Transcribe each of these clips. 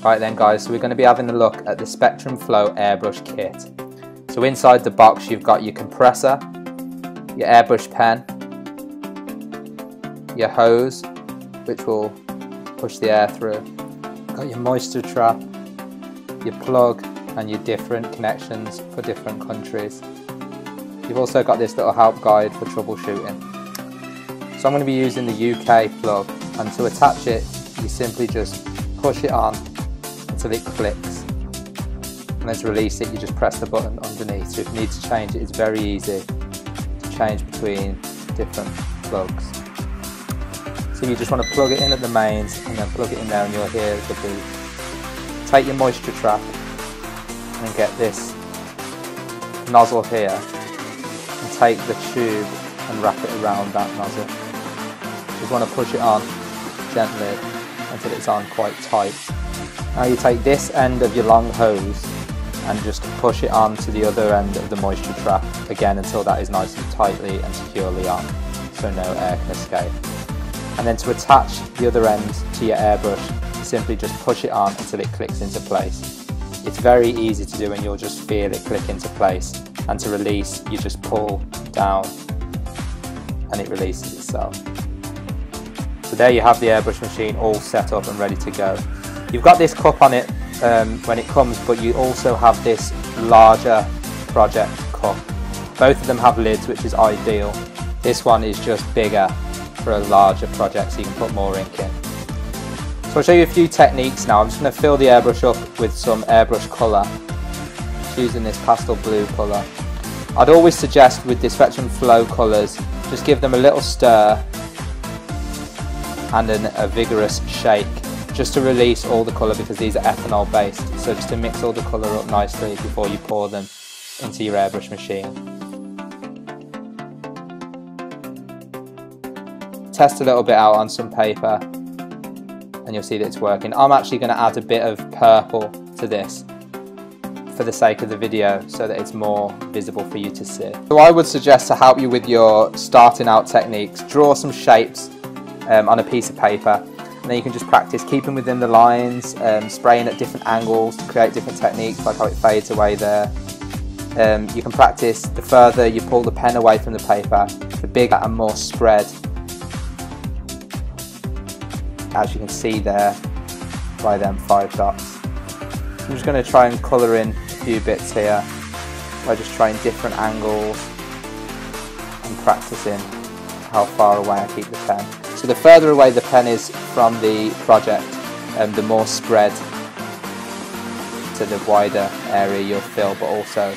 Right then guys, so we're going to be having a look at the Spectrum Flow Airbrush kit. So inside the box you've got your compressor, your airbrush pen, your hose which will push the air through, got your moisture trap, your plug and your different connections for different countries. You've also got this little help guide for troubleshooting. So I'm going to be using the UK plug, and to attach it you simply just push it on until it clicks, and then to release it you just press the button underneath. So if you need to change it, it's very easy to change between different plugs. So you just want to plug it in at the mains and then plug it in there and you'll hear the beep. Take your moisture trap and get this nozzle here and take the tube and wrap it around that nozzle. You just want to push it on gently until it's on quite tight. Now you take this end of your long hose and just push it on to the other end of the moisture trap again until that is nice and tightly and securely on, so no air can escape. And then to attach the other end to your airbrush, simply just push it on until it clicks into place. It's very easy to do and you'll just feel it click into place, and to release you just pull down and it releases itself. So there you have the airbrush machine all set up and ready to go. You've got this cup on it when it comes, but you also have this larger project cup. Both of them have lids, which is ideal. This one is just bigger for a larger project, so you can put more ink in. So I'll show you a few techniques now. I'm just going to fill the airbrush up with some airbrush colour, just using this pastel blue colour. I'd always suggest with the Spectrum Flow colours, just give them a little stir and a vigorous shake, just to release all the colour, because these are ethanol based, so just to mix all the colour up nicely before you pour them into your airbrush machine. Test a little bit out on some paper and you'll see that it's working. I'm actually going to add a bit of purple to this for the sake of the video so that it's more visible for you to see. So I would suggest, to help you with your starting out techniques, draw some shapes on a piece of paper, and then you can just practice keeping within the lines, spraying at different angles to create different techniques, like how it fades away there. You can practice the further you pull the pen away from the paper, the bigger and more spread, as you can see there by them 5 dots. I'm just going to try and colour in a few bits here by just trying different angles and practicing how far away I keep the pen. So the further away the pen is from the project, the more spread to the wider area you'll fill, but also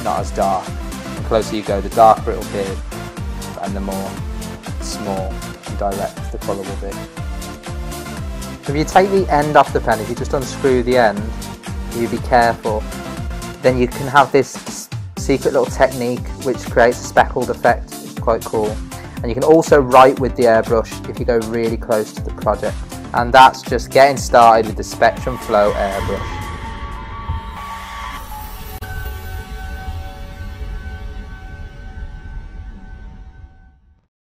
not as dark. The closer you go, the darker it will be, and the more small and direct the colour will be. So if you take the end off the pen, if you just unscrew the end, you be careful, then you can have this secret little technique which creates a speckled effect. It's quite cool. And you can also write with the airbrush if you go really close to the project. And that's just getting started with the Spectrum Flow airbrush.